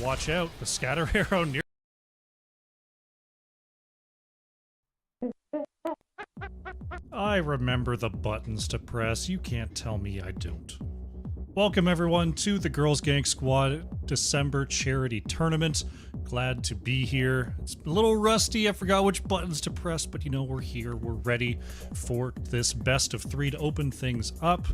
watch out. The scatter arrow near. I remember the buttons to press. You can't tell me I don't. Welcome everyone to the Girls Gang Squad December Charity Tournament. Glad to be here. It's a little rusty. I forgot which buttons to press, but you know, we're here. We're ready for this best of 3 to open things up.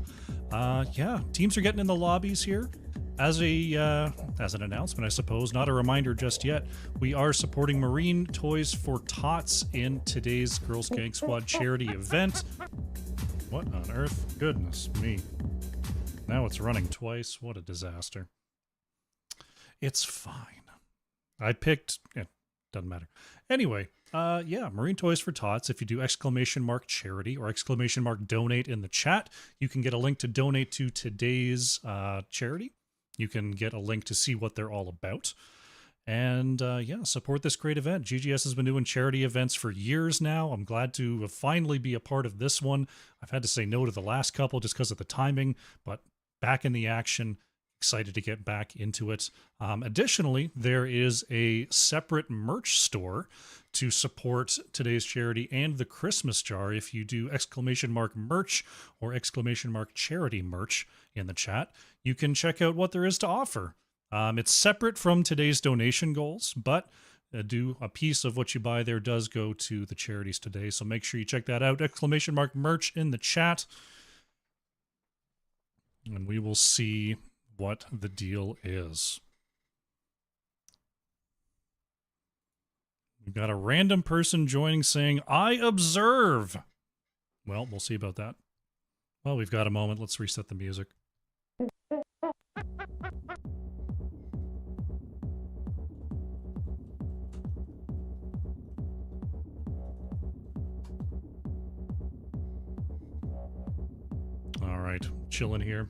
Yeah, teams are getting in the lobbies here. As an announcement, I suppose, not a reminder just yet, we are supporting Marine Toys for Tots in today's Girls Gang Squad charity event. What on earth? Goodness me. Now it's running twice. What a disaster. It's fine. I picked... It doesn't matter. Anyway, yeah, Marine Toys for Tots. If you do !charity or !donate in the chat, you can get a link to donate to today's charity. You can get a link to see what they're all about. And yeah, support this great event. GGS has been doing charity events for years now. I'm glad to finally be a part of this one. I've had to say no to the last couple just because of the timing, but back in the action. Excited to get back into it. Additionally, there is a separate merch store to support today's charity and the Christmas jar. If you do !merch or !charity merch in the chat, you can check out what there is to offer. It's separate from today's donation goals, but a piece of what you buy there does go to the charities today. So make sure you check that out. !merch in the chat. And we will see what the deal is. We've got a random person joining saying, I observe. Well, we'll see about that. Well, we've got a moment. Let's reset the music. All right, chilling here.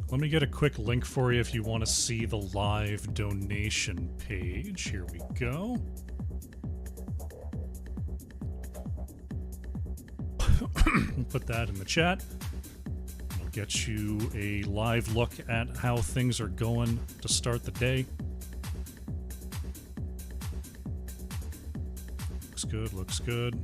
Let me get a quick link for you if you want to see the live donation page. Here we go. Put that in the chat. I'll get you a live look at how things are going to start the day. Looks good, looks good.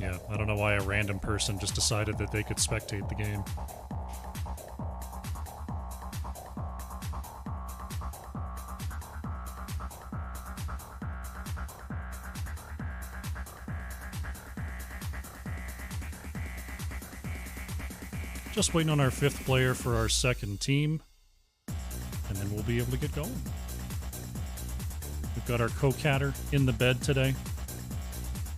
Yeah, I don't know why a random person just decided that they could spectate the game. Just waiting on our 5th player for our 2nd team, and then we'll be able to get going. We've got our co-catter in the bed today.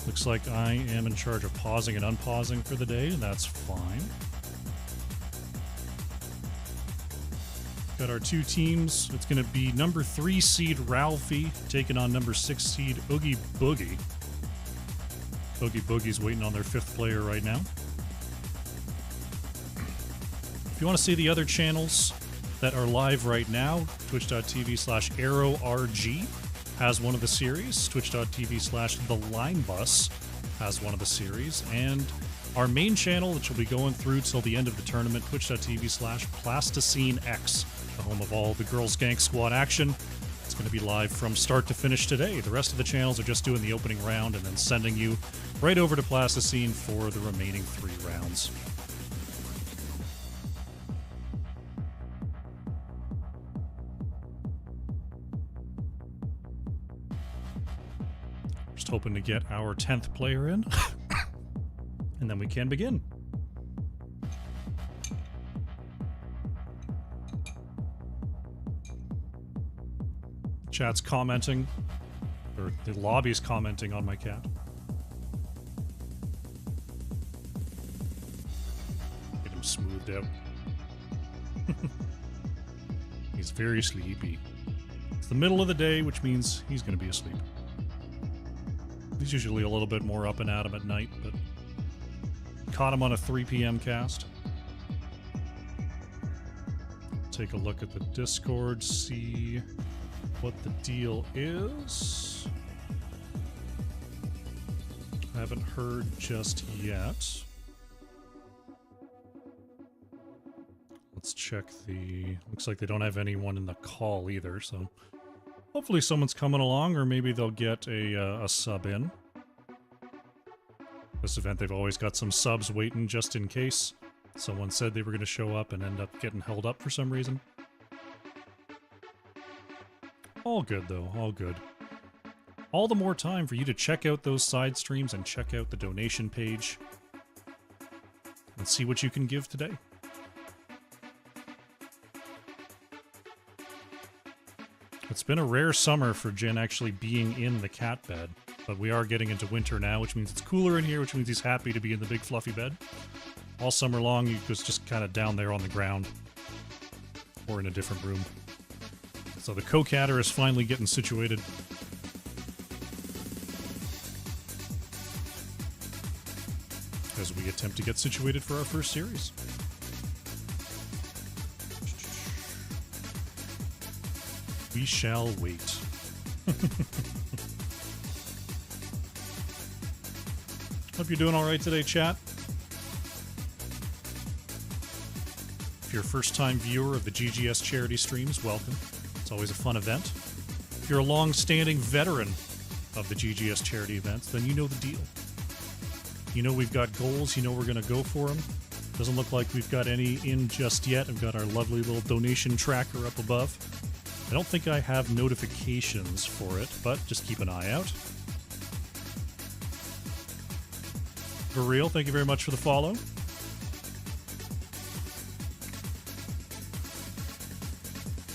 Looks like I am in charge of pausing and unpausing for the day, and that's fine. Got our 2 teams. It's going to be number 3 seed Ralphie taking on number 6 seed Oogie Boogie. Oogie Boogie's waiting on their 5th player right now. If you want to see the other channels that are live right now, twitch.tv/ArrowRG has one of the series, twitch.tv/TheLineBus has one of the series, and our main channel, which will be going through till the end of the tournament, twitch.tv/PlasticeneX, the home of all the Girls Gang Squad action. It's going to be live from start to finish today. The rest of the channels are just doing the opening round and then sending you right over to Plasticine for the remaining 3 rounds. Just hoping to get our 10th player in, and then we can begin. Chat's commenting, or the lobby's commenting on my cat. Get him smoothed out. He's very sleepy. It's the middle of the day, which means he's going to be asleep. He's usually a little bit more up and at him at night, but caught him on a 3 p.m. cast. Take a look at the Discord, see what the deal is. I haven't heard just yet. Let's check the... Looks like they don't have anyone in the call either, so... Hopefully someone's coming along, or maybe they'll get a sub in. This event, they've always got some subs waiting just in case. Someone said they were going to show up and end up getting held up for some reason. All good, though. All good. All the more time for you to check out those side streams and check out the donation page. And see what you can give today. It's been a rare summer for Jen actually being in the cat bed. But we are getting into winter now, which means it's cooler in here, which means he's happy to be in the big fluffy bed. All summer long, he was just kind of down there on the ground. Or in a different room. So the co-catter is finally getting situated. As we attempt to get situated for our first series. We shall wait. Hope you're doing all right today, chat. If you're a first-time viewer of the GGS charity streams, welcome. It's always a fun event. If you're a long-standing veteran of the GGS charity events, then you know the deal. You know we've got goals, you know we're going to go for them. Doesn't look like we've got any in just yet. I've got our lovely little donation tracker up above. I don't think I have notifications for it, but just keep an eye out. For real, thank you very much for the follow.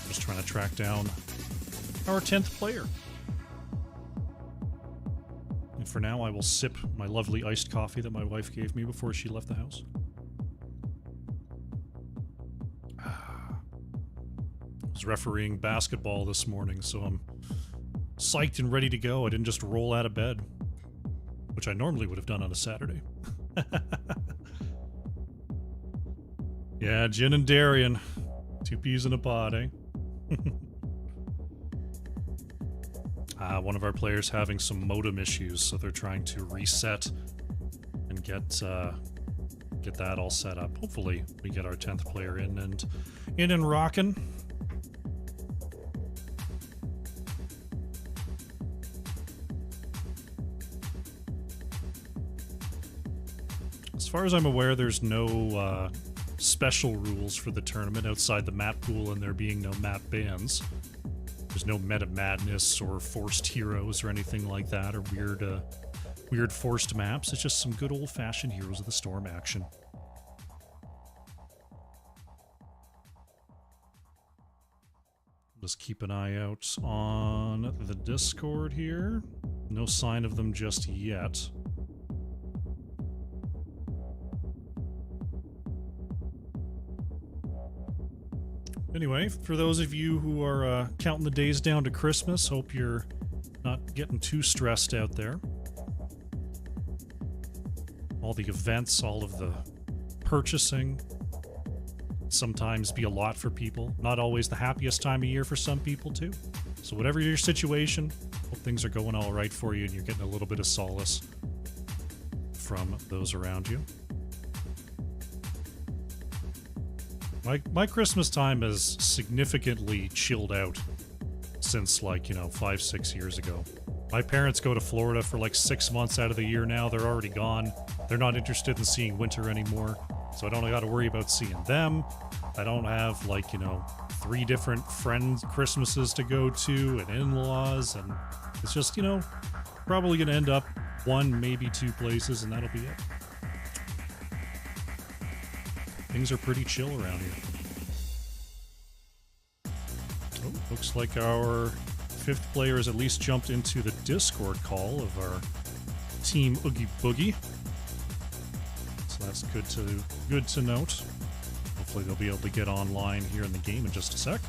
Just trying to track down our 10th player. And for now, I will sip my lovely iced coffee that my wife gave me before she left the house. I was refereeing basketball this morning, so I'm psyched and ready to go. I didn't just roll out of bed, which I normally would have done on a Saturday. Yeah, Gin and Darian. 2 peas in a pod, eh? One of our players having some modem issues, so they're trying to reset and get that all set up. Hopefully we get our 10th player in and rocking. As far as I'm aware, there's no special rules for the tournament outside the map pool and there being no map bans. There's no meta madness or forced heroes or anything like that, or weird forced maps. It's just some good old-fashioned Heroes of the Storm action. Just keep an eye out on the Discord here. No sign of them just yet. Anyway, for those of you who are counting the days down to Christmas, hope you're not getting too stressed out there. All the events, all of the purchasing, sometimes be a lot for people. Not always the happiest time of year for some people, too. So whatever your situation, hope things are going all right for you and you're getting a little bit of solace from those around you. My Christmas time has significantly chilled out since, like, 5-6 years ago. My parents go to Florida for like 6 months out of the year now. They're already gone. They're not interested in seeing winter anymore. So I don't got to worry about seeing them. I don't have, 3 different friends' Christmases to go to and in-laws. And it's just, probably going to end up 1, maybe 2 places, and that'll be it. Things are pretty chill around here. Oh, looks like our 5th player has at least jumped into the Discord call of our team Oogie Boogie. So that's good to note. Hopefully they'll be able to get online here in the game in just a sec.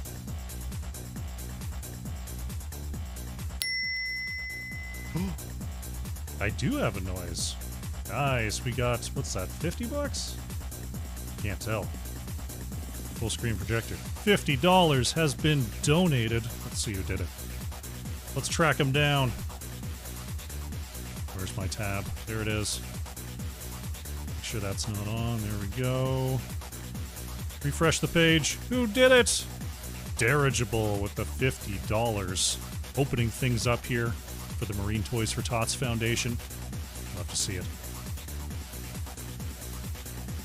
I do have a noise. Nice, we got, what's that, 50 bucks? Can't tell. Full screen projector. $50 has been donated. Let's see who did it. Let's track him down. Where's my tab? There it is. Make sure that's not on. There we go. Refresh the page. Who did it? Dirigible with the $50. Opening things up here for the Marine Toys for Tots Foundation. Love to see it.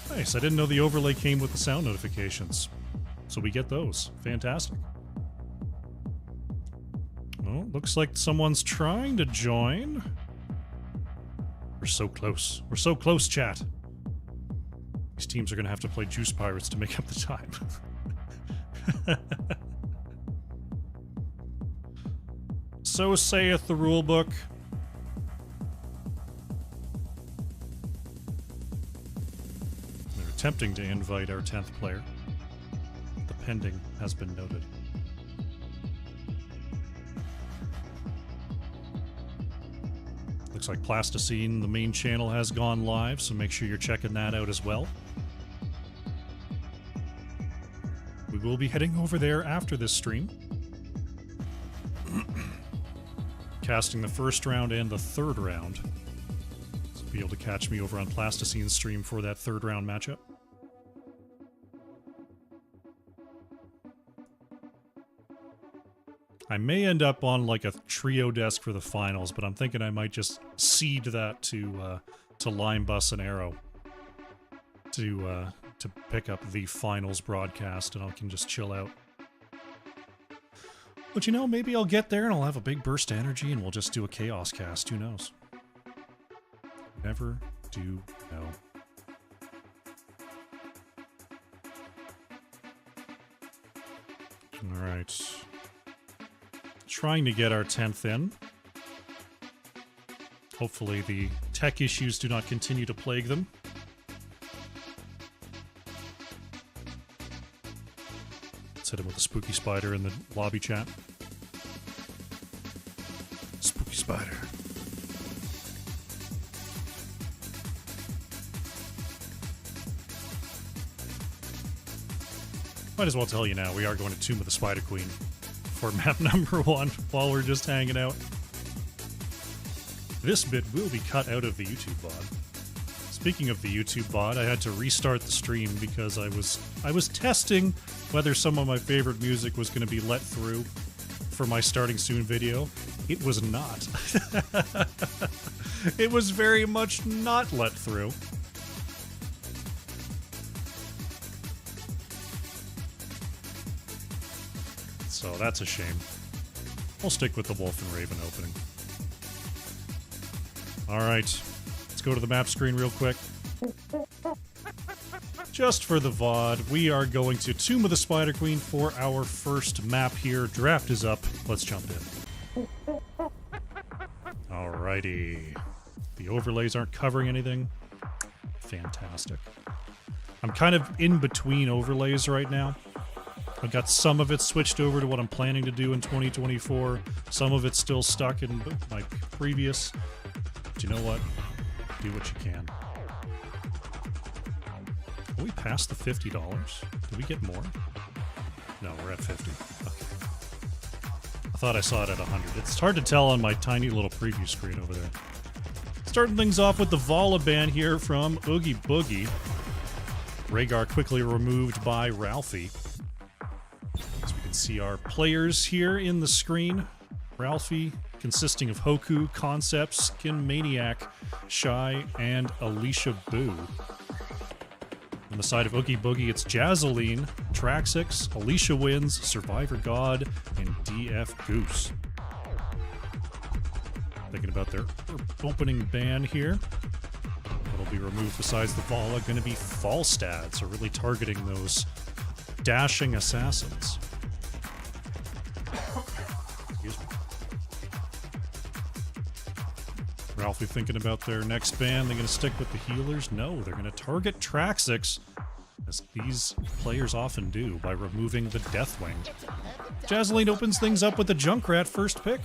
Nice. I didn't know the overlay came with the sound notifications. So we get those. Fantastic. Well, looks like someone's trying to join. We're so close. We're so close, chat. These teams are going to have to play Juice Pirates to make up the time. So saith the rulebook. They're attempting to invite our 10th player. The pending has been noted. Looks like Plasticine, the main channel, has gone live, so make sure you're checking that out as well. We will be heading over there after this stream. Casting the first round and the third round. So be able to catch me over on Plasticine's stream for that third round matchup. I may end up on like a trio desk for the finals, but I'm thinking I might just cede that to Lime Bus and Arrow to pick up the finals broadcast, and I can just chill out. But you know, maybe I'll get there and I'll have a big burst of energy and we'll just do a chaos cast. Who knows? Never do know. All right. Trying to get our 10th in. Hopefully the tech issues do not continue to plague them. Let's hit him with a spooky spider in the lobby chat. Spooky spider. Might as well tell you now, we are going to Tomb of the Spider Queen for map number 1 while we're just hanging out. This bit will be cut out of the YouTube VOD. Speaking of the YouTube VOD, I had to restart the stream because I was testing whether some of my favorite music was going to be let through for my starting soon video. It was not. It was very much not let through. So that's a shame. We'll stick with the Wolf and Raven opening. Alright, let's go to the map screen real quick. Just for the VOD, we are going to Tomb of the Spider Queen for our first map here. Draft is up. Let's jump in. Alrighty. The overlays aren't covering anything. Fantastic. I'm kind of in between overlays right now. I've got some of it switched over to what I'm planning to do in 2024. Some of it's still stuck in my previous. But you know what? Do what you can. Are we past the $50? Did we get more? No, we're at 50. Okay. I thought I saw it at 100. It's hard to tell on my tiny little preview screen over there. Starting things off with the Vala ban here from Oogie Boogie. Rhaegar quickly removed by Ralphie. As we can see our players here in the screen. Ralphie, consisting of Hoku, Concept, Skin Maniac, Shy, and Alicia Boo. On the side of Oogie Boogie, it's Jazzaline, Traxix, Alicia Wins, Survivor God, and DF Goose. Thinking about their opening ban here. What'll be removed besides the Vala going to be Falstad, so really targeting those dashing assassins. Excuse me. Ralphie thinking about their next ban. They're going to stick with the healers? No, they're going to target Traxix, as these players often do, by removing the Deathwing. Jazzaline opens things up with the Junkrat first pick.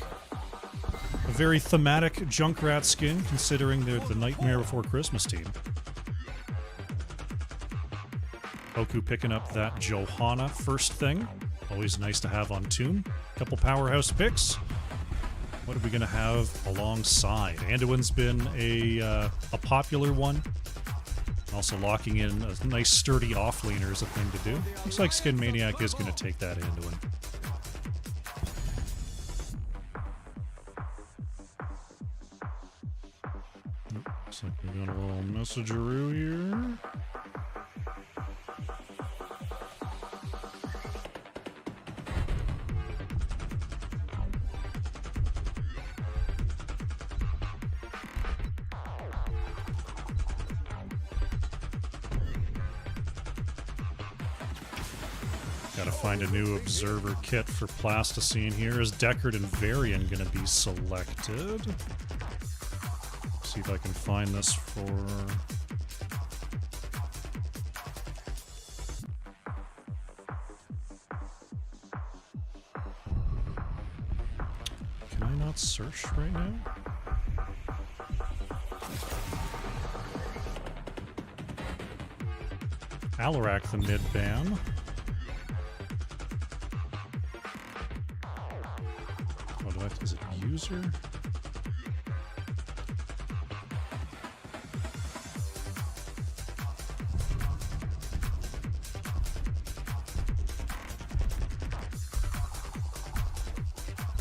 A very thematic Junkrat skin, considering they're the Nightmare Before Christmas team. Hoku picking up that Johanna first thing. Always nice to have on Tomb. Couple powerhouse picks. What are we going to have alongside? Anduin's been a popular one. Also locking in a nice sturdy offlaner is a thing to do. Looks like Skin Maniac is going to take that Anduin. Looks like we got a little messageroo here. Gotta find a new observer kit for Plasticine here. Is Deckard and Varian gonna be selected? See if I can find this for... Can I not search right now? Alarak the mid-ban. Is it user?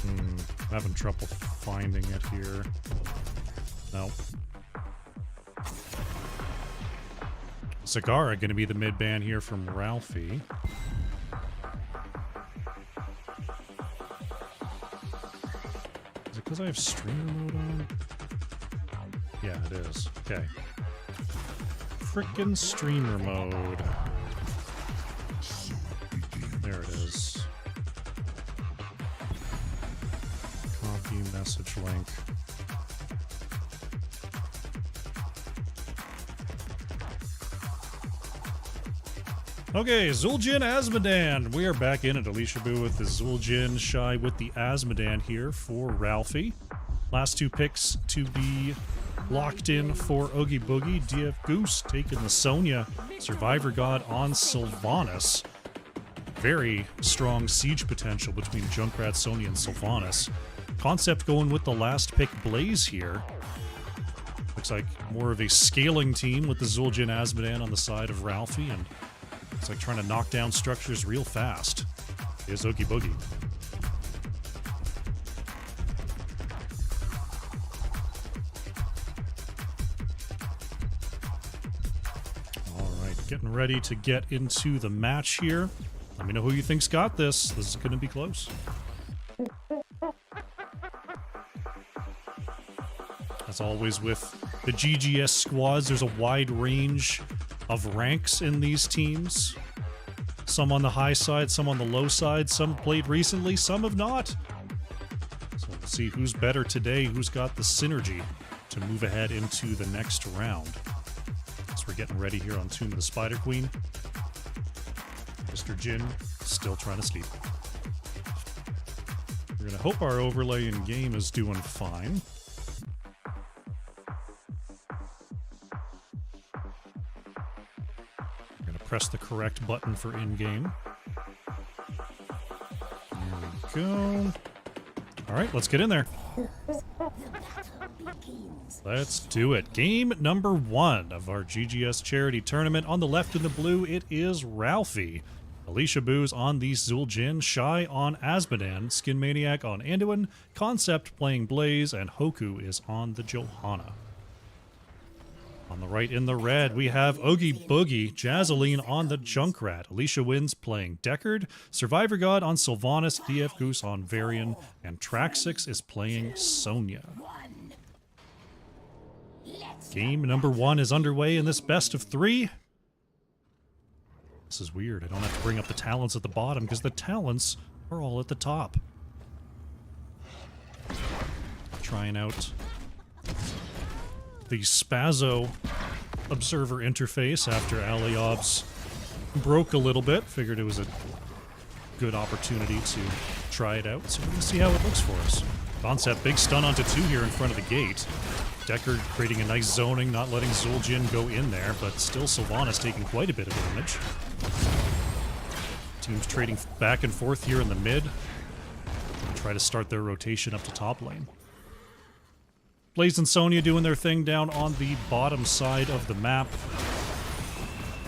I'm having trouble finding it here. Nope. Zagara gonna be the mid-ban here from Ralphie. Because I have streamer mode on? Yeah, it is. Okay. Frickin' streamer mode. There it is. Copy message link. Okay, Zul'jin Azmodan. We are back in at Alicia Boo with the Zul'jin, Shy with the Azmodan here for Ralphie. Last two picks to be locked in for Oogie Boogie. DF Goose taking the Sonya. Survivor God on Sylvanas. Very strong siege potential between Junkrat, Sonya, and Sylvanas. Concept going with the last pick, Blaze here. Looks like more of a scaling team with the Zul'jin Azmodan on the side of Ralphie, and it's like trying to knock down structures real fast. Here's Oogie Boogie. Alright, getting ready to get into the match here. Let me know who you think's got this. This is going to be close. As always with the GGS squads, there's a wide range of ranks in these teams. Some on the high side, some on the low side, some played recently, some have not. So we'll see who's better today, who's got the synergy to move ahead into the next round. So we're getting ready here on Tomb of the Spider Queen. Mr. Jin still trying to sleep. We're gonna hope our overlay in game is doing fine. Press the correct button for in-game. There we go. Alright, let's get in there. Let's do it. Game number 1 of our GGS charity tournament. On the left in the blue, it is Ralphie. Alicia Boo's on the Zul'jin, Shy on Azmodan, Skin Maniac on Anduin, Concept playing Blaze, and Hoku is on the Johanna. On the right in the red, we have Oogie Boogie, Jazzaline on the Junkrat, Alicia Wins playing Deckard, Survivor God on Sylvanas, DF Goose on Varian, and Traxix is playing Sonya. Game number 1 is underway in this best of 3. This is weird. I don't have to bring up the talents at the bottom because the talents are all at the top. Trying out the Spazzo observer interface after Aliobs broke a little bit. Figured it was a good opportunity to try it out. So we're going to see how it looks for us. Concept, big stun onto 2 here in front of the gate. Deckard creating a nice zoning, not letting Zul'jin go in there, but still Sylvanas taking quite a bit of damage. Teams trading back and forth here in the mid. try to start their rotation up to top lane. Blaze and Sonya doing their thing down on the bottom side of the map.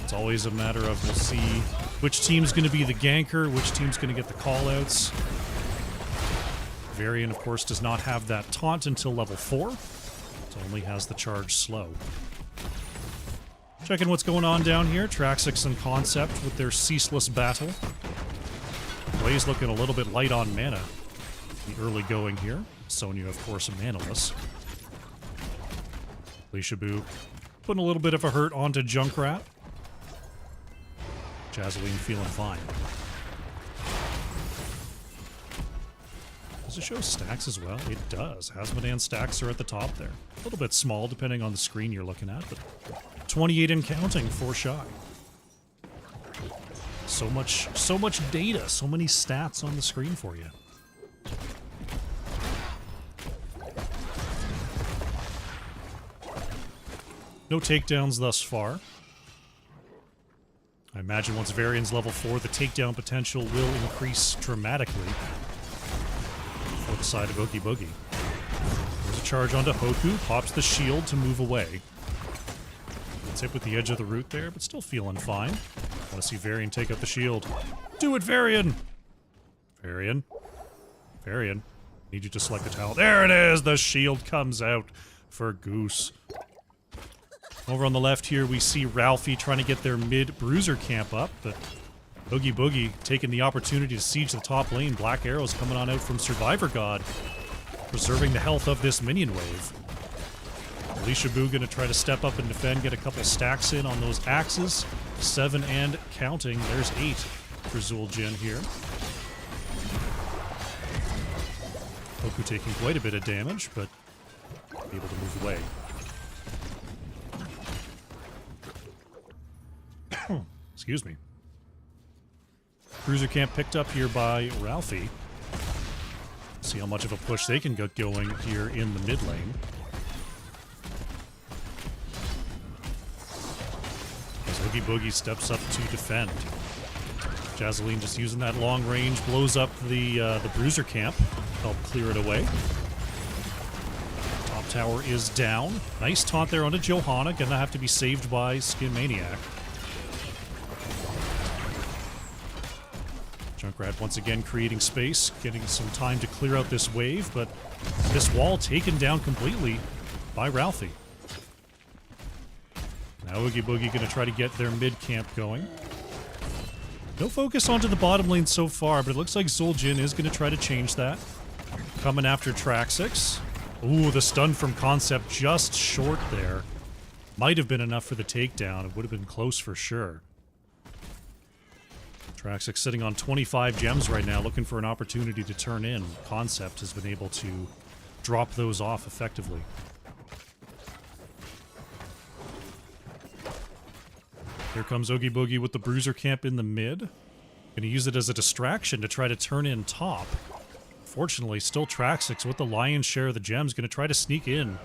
It's always a matter of we'll see which team's going to be the ganker, which team's going to get the callouts. Varian, of course, does not have that taunt until level 4. It only has the charge slow. Checking what's going on down here. Traxxas and Concept with their ceaseless battle. Blaze looking a little bit light on mana. The early going here. Sonya, of course, manaless. Lishabu putting a little bit of a hurt onto Junkrat. Jazzaline feeling fine. Does it show stacks as well? It does. Hasmodan stacks are at the top there. A little bit small depending on the screen you're looking at, but 28 and counting for Shy. So much data, so many stats on the screen for you. No takedowns thus far. I imagine once Varian's level 4, the takedown potential will increase dramatically for the side of Oogie Boogie. There's a charge onto Hoku, pops the shield to move away. Gets hit with the edge of the root there, but still feeling fine. Want to see Varian take out the shield. Do it, Varian! Varian. Varian. Need you to select the talent. There it is! The shield comes out for Goose. Over on the left here, we see Ralphie trying to get their mid-bruiser camp up, but Oogie Boogie taking the opportunity to siege the top lane. Black arrows coming on out from Survivor God, preserving the health of this minion wave. Lishabu gonna try to step up and defend, get a couple stacks in on those axes. 7 and counting. There's 8 for Zul'jin here. Hoku taking quite a bit of damage, but able to move away. Excuse me. Bruiser camp picked up here by Ralphie. See how much of a push they can get going here in the mid lane. As Oogie Boogie steps up to defend. Jazzaline just using that long range, blows up the Bruiser camp, help clear it away. Top tower is down. Nice taunt there onto Johanna, gonna have to be saved by Skin Maniac. Junkrat once again creating space, getting some time to clear out this wave, but this wall taken down completely by Ralphie. Now Oogie Boogie gonna try to get their mid camp going. No focus onto the bottom lane so far, but it looks like Zul'jin is gonna try to change that. Coming after Traxxas. Ooh, the stun from Concept just short there. Might have been enough for the takedown. It would have been close for sure. Traxxas sitting on 25 gems right now, looking for an opportunity to turn in. Concept has been able to drop those off effectively. Here comes Oogie Boogie with the Bruiser camp in the mid. Gonna use it as a distraction to try to turn in top. Fortunately, still Traxxas with the lion's share of the gems. Gonna try to sneak in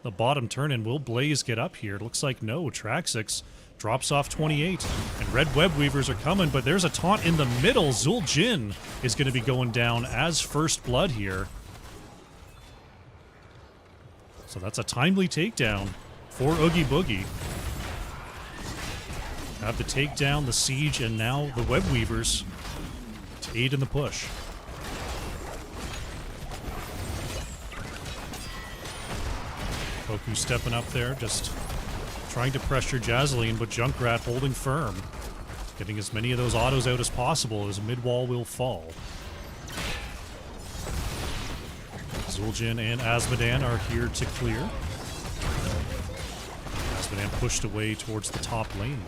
the bottom turn in. Will Blaze get up here? It looks like no. Traxxas drops off 28. And Red Web Weavers are coming, but there's a taunt in the middle. Zul'jin is going to be going down as first blood here. So that's a timely takedown for Oogie Boogie. Have the takedown, the siege, and now the Web Weavers to aid in the push. Hoku stepping up there, just trying to pressure Jazzaline, but Junkrat holding firm. Getting as many of those autos out as possible as mid-wall will fall. Zul'jin and Hasmodan are here to clear. Hasmodan pushed away towards the top lane.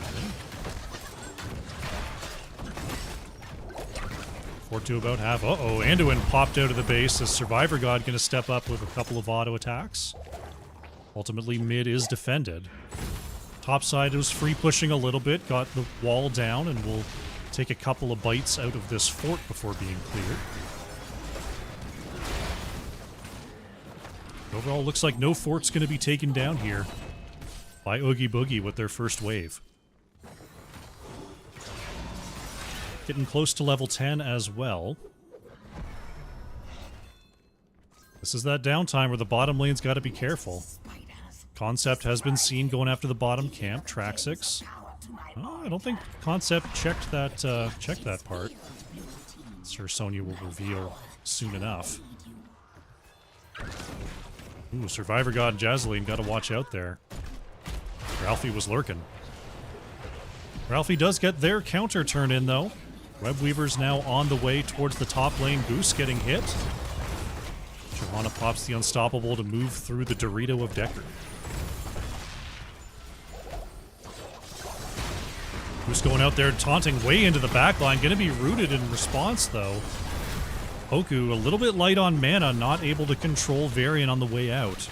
4-2 about half. Uh-oh, Anduin popped out of the base as Survivor God going to step up with a couple of auto attacks. Ultimately, mid is defended. Top side was free pushing a little bit, got the wall down, and will take a couple of bites out of this fort before being cleared. Overall, looks like no fort's going to be taken down here by Oogie Boogie with their first wave. Getting close to level 10 as well. This is that downtime where the bottom lane's got to be careful. Concept has been seen going after the bottom camp. Track 6. Oh, I don't think Concept checked that part. Sir Sonya will reveal soon enough. Ooh, Survivor God and Jazzaline got to watch out there. Ralphie was lurking. Ralphie does get their counter turn in, though. Webweaver's now on the way towards the top lane. Goose getting hit. Johanna pops the Unstoppable to move through the Dorito of Decker. Goose going out there, taunting way into the backline. Going to be rooted in response, though. Hoku a little bit light on mana, not able to control Varian on the way out.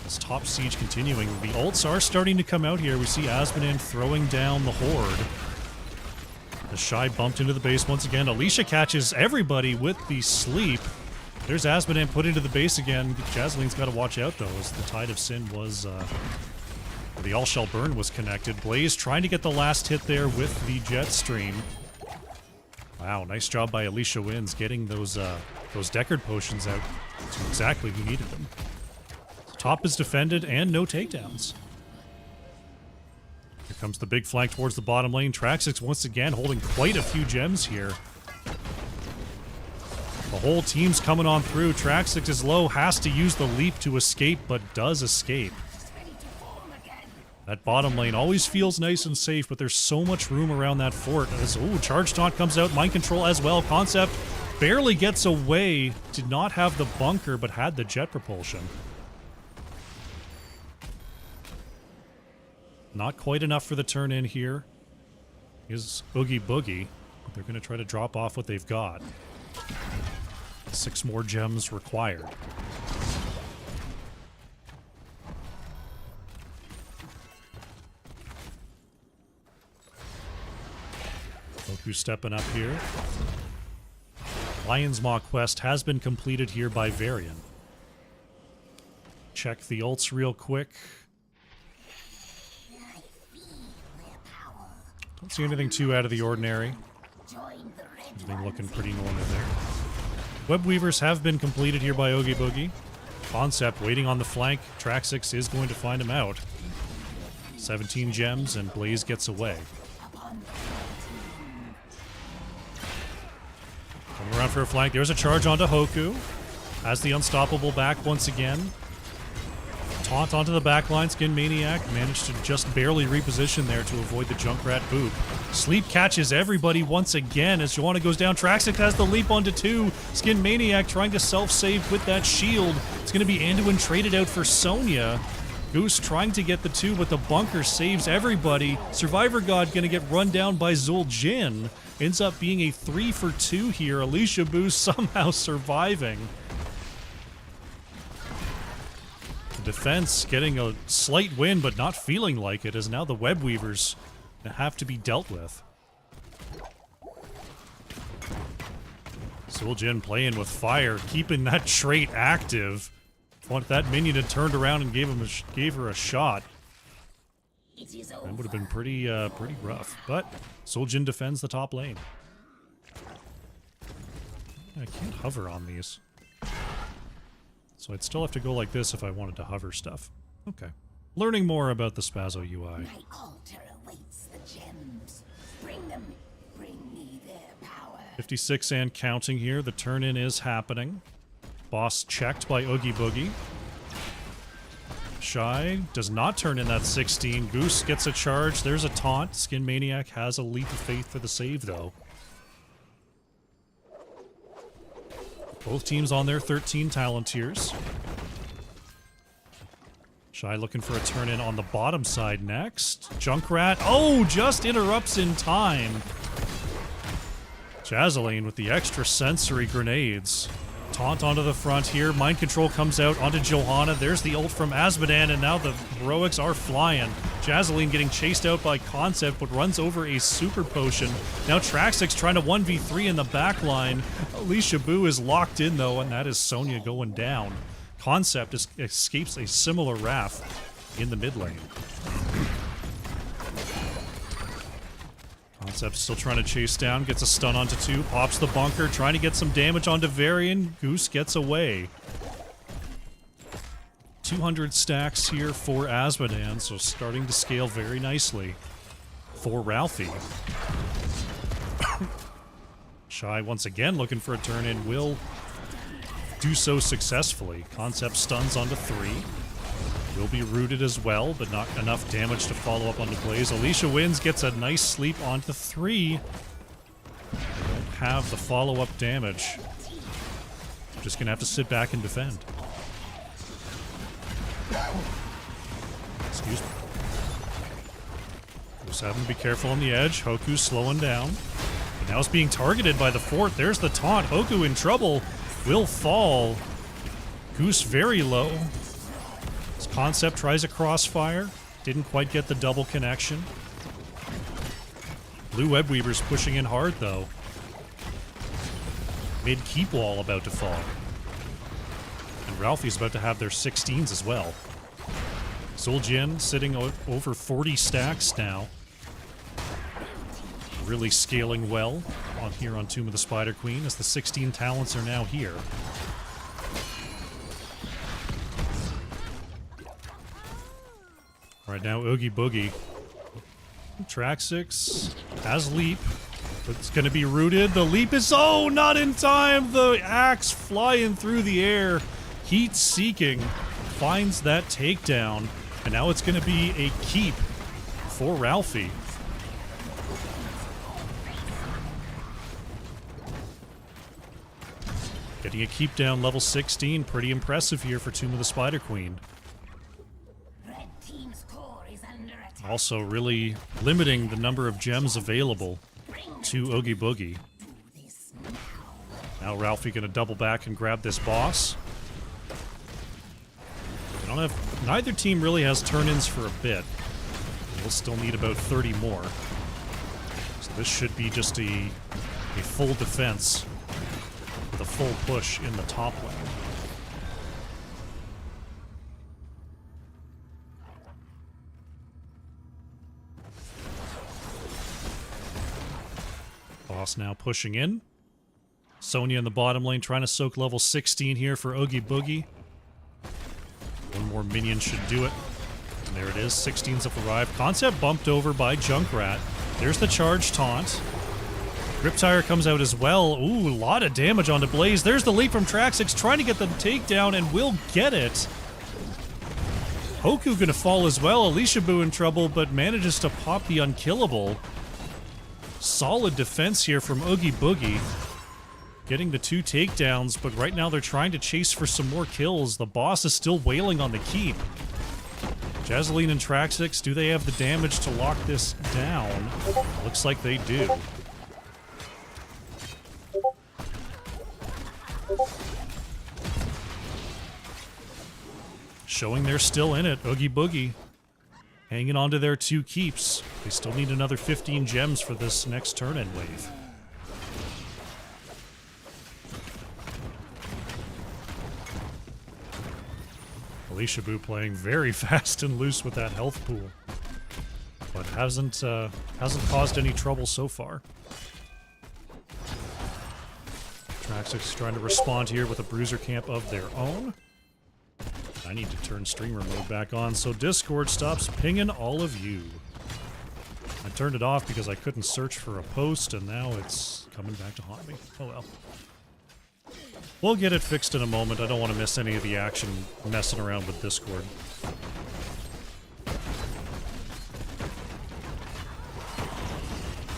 This top siege continuing. The ults are starting to come out here. We see Asmodan throwing down the Horde. The Shy bumped into the base once again. Alicia catches everybody with the sleep. There's Asmodan put into the base again. Jazzaline's got to watch out, though, as the Tide of Sin was... the All Shall Burn was connected. Blaze trying to get the last hit there with the Jet Stream. Wow, nice job by Alicia Wins getting those Deckard potions out to exactly who needed them. Top is defended and no takedowns. Here comes the big flank towards the bottom lane. Traxix once again holding quite a few gems here. The whole team's coming on through. Traxix is low, has to use the leap to escape, but does escape. That bottom lane always feels nice and safe, but there's so much room around that fort. As, ooh, Charge Taunt comes out, Mind Control as well. Concept barely gets away. Did not have the bunker, but had the jet propulsion. Not quite enough for the turn in here. Is Oogie Boogie. They're going to try to drop off what they've got. 6 more gems required. Who's stepping up here. Lion's Maw quest has been completed here by Varian. Check the ults real quick. Don't see anything too out of the ordinary. He's been looking pretty normal there. Webweavers have been completed here by Oogie Boogie. Concept waiting on the flank. Traxix is going to find him out. 17 gems and Blaze gets away. Coming around for a flank. There's a charge onto Hoku. Has the Unstoppable back once again. Taunt onto the backline. Skin Maniac managed to just barely reposition there to avoid the Junkrat boop. Sleep catches everybody once again as Johanna goes down. Traxix has the leap onto 2. Skin Maniac trying to self-save with that shield. It's going to be Anduin traded out for Sonya. Goose trying to get the 2, but the bunker saves everybody. Survivor God going to get run down by Zul'jin. Ends up being a 3 for 2 here. Alicia Boost somehow surviving. Defense getting a slight win, but not feeling like it, as now the Webweavers have to be dealt with. Zul'jin playing with fire, keeping that trait active. Want that minion had turned around and gave her a shot. That would have been pretty rough. But Zul'jin defends the top lane. I can't hover on these. So I'd still have to go like this if I wanted to hover stuff. Okay. Learning more about the Spazzo UI. My altar awaits the gems. Bring them. Bring me their power. 56 and counting here. The turn-in is happening. Boss checked by Oogie Boogie. Shy does not turn in that 16. Goose gets a charge. There's a taunt. Skin Maniac has a leap of faith for the save, though. Both teams on their 13 talent tiers. Shy looking for a turn-in on the bottom side next. Junkrat, oh, just interrupts in time. Jazzaline with the extra sensory grenades. Taunt onto the front here. Mind Control comes out onto Johanna. There's the ult from Asmodan, and now the heroics are flying. Jazzaline getting chased out by Concept, but runs over a super potion. Now Traxix trying to 1v3 in the back line. Alicia Boo is locked in, though, and that is Sonya going down. Concept escapes a similar wrath in the mid lane. Concept still trying to chase down, gets a stun onto 2, pops the bunker, trying to get some damage onto Varian. Goose gets away. 200 stacks here for Asmodan, so starting to scale very nicely for Ralphie. Shy once again looking for a turn in, will do so successfully. Concept stuns onto 3. Will be rooted as well, but not enough damage to follow up onto Blaze. Alicia wins, gets a nice sleep onto 3. Don't have the follow-up damage. Just gonna have to sit back and defend. Excuse me. Just having to be careful on the edge. Hoku's slowing down. But now it's being targeted by the fort. There's the taunt. Hoku in trouble. Will fall. Goose very low. This Concept tries a crossfire. Didn't quite get the double connection. Blue Webweaver's pushing in hard, though. Mid keep wall about to fall. And Ralphie's about to have their 16s as well. Zul'jin sitting over 40 stacks now. Really scaling well on here on Tomb of the Spider Queen as the 16 talents are now here. Right now, Oogie Boogie. Track 6 has leap. It's going to be rooted. The leap is... Oh, not in time! The axe flying through the air. Heat seeking. Finds that takedown. And now it's going to be a keep for Ralphie. Getting a keep down level 16. Pretty impressive here for Tomb of the Spider Queen. Red team's core is under attack. Also really limiting the number of gems available to Oogie Boogie. Now Ralphie gonna double back and grab this boss. We don't have... Neither team really has turn-ins for a bit. We'll still need about 30 more. So this should be just a full defense with a full push in the top lane. Boss now pushing in. Sonya in the bottom lane trying to soak level 16 here for Oogie Boogie. One more minion should do it. And there it is. 16s have arrived. Concept bumped over by Junkrat. There's the charge taunt. Riptire comes out as well. Ooh, a lot of damage onto Blaze. There's the leap from Traxix trying to get the takedown and will get it. Hoku gonna fall as well. Alicia Boo in trouble, but manages to pop the unkillable. Solid defense here from Oogie Boogie. Getting the 2 takedowns, but right now they're trying to chase for some more kills. The boss is still wailing on the keep. Jazzaline and Traxix, do they have the damage to lock this down? Looks like they do. Showing they're still in it. Oogie Boogie hanging on to their 2 keeps. They still need another 15 gems for this next turn-in wave. Alicia Boo playing very fast and loose with that health pool, but hasn't caused any trouble so far. Traxix is trying to respond here with a bruiser camp of their own. I need to turn streamer mode back on so Discord stops pinging all of you. I turned it off because I couldn't search for a post, and now it's coming back to haunt me. Oh well. We'll get it fixed in a moment. I don't want to miss any of the action messing around with Discord.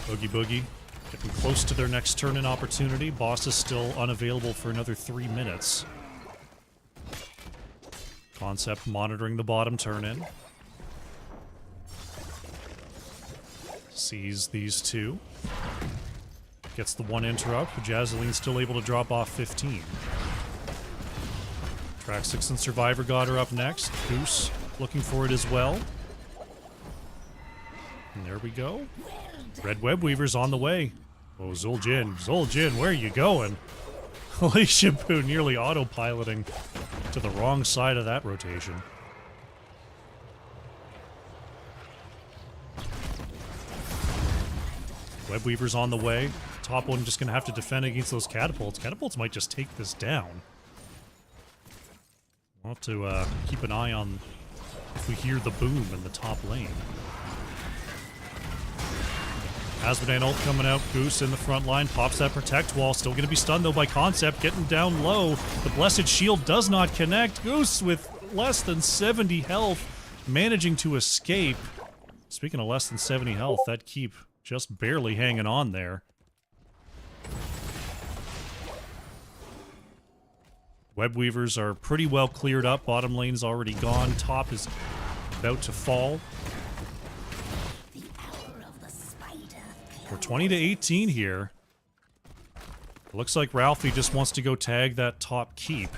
Oogie Boogie getting close to their next turn-in opportunity. Boss is still unavailable for another 3 minutes. Concept monitoring the bottom turn-in. Sees these 2. Gets the 1 interrupt, but Jazzaline's still able to drop off 15. Traxix and Survivor God are up next. Goose looking for it as well. And there we go. Red Webweaver's on the way. Oh, Zul'jin. Zul'jin, where are you going? Alicia Boo nearly autopiloting to the wrong side of that rotation. Web Weaver's on the way. Top one just going to have to defend against those catapults. Catapults might just take this down. We'll have to keep an eye on if we hear the boom in the top lane. Asmodean ult coming out. Goose in the front line. Pops that protect wall. Still going to be stunned though by Concept. Getting down low. The Blessed Shield does not connect. Goose with less than 70 health. Managing to escape. Speaking of less than 70 health, that keep just barely hanging on there. Web Weavers are pretty well cleared up. Bottom lane's already gone. Top is about to fall. We're 20 to 18 here. Looks like Ralphie just wants to go tag that top keep.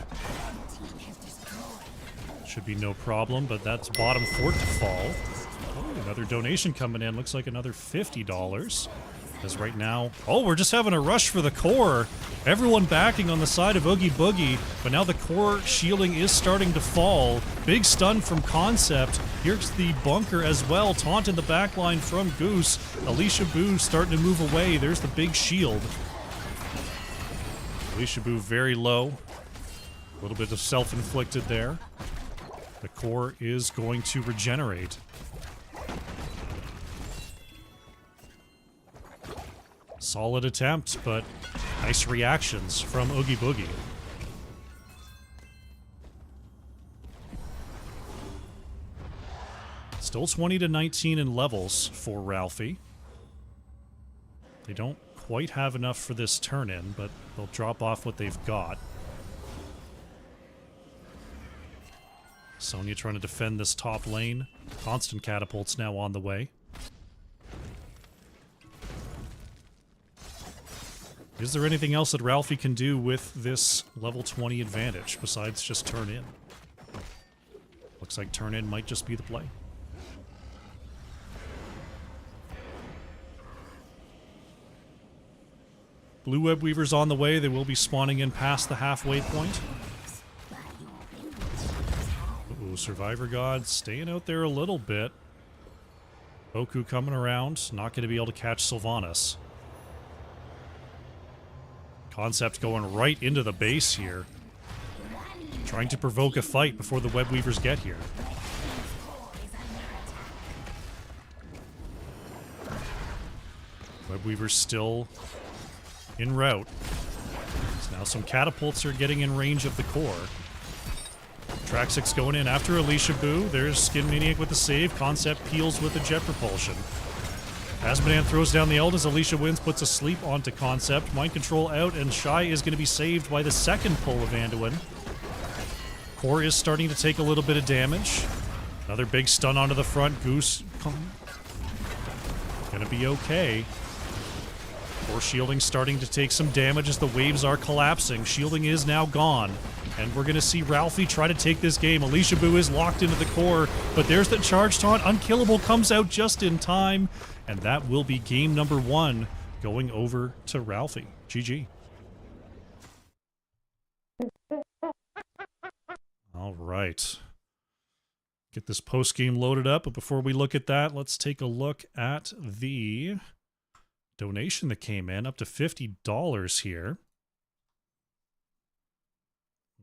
Should be no problem, but that's bottom fort to fall. Oh, another donation coming in. Looks like another $50. Because right now... Oh, we're just having a rush for the core. Everyone backing on the side of Oogie Boogie, but now the core shielding is starting to fall. Big stun from Concept. Here's the bunker as well. Taunt in the backline from Goose. Alicia Boo starting to move away. There's the big shield. Alicia Boo very low. A little bit of self-inflicted there. The core is going to regenerate. Solid attempt, but nice reactions from Oogie Boogie. Still 20 to 19 in levels for Ralphie. They don't quite have enough for this turn-in, but they'll drop off what they've got. Sonya trying to defend this top lane. Constant catapults now on the way. Is there anything else that Ralphie can do with this level 20 advantage besides just turn in? Looks like turn in might just be the play. Blue Web Weavers on the way. They will be spawning in past the halfway point. Ooh, Survivor God staying out there a little bit. Boku coming around. Not going to be able to catch Sylvanas. Concept going right into the base here. Trying to provoke a fight before the Web Weavers get here. Web Weavers still en route. So now some catapults are getting in range of the core. Traxix going in after Alicia Boo. There's Skin Maniac with the save. Concept peels with the jet propulsion. Asmodean throws down the ult as Alicia wins, puts a sleep onto Concept. Mind Control out, and Shy is going to be saved by the second pull of Anduin. Core is starting to take a little bit of damage. Another big stun onto the front. Goose gonna be okay. Core shielding starting to take some damage as the waves are collapsing. Shielding is now gone. And we're going to see Ralphie try to take this game. Alicia Boo is locked into the core, but there's the charge taunt. Unkillable comes out just in time, and that will be game number 1 going over to Ralphie. GG. All right. Get this post-game loaded up, but before we look at that, let's take a look at the donation that came in, up to $50 here.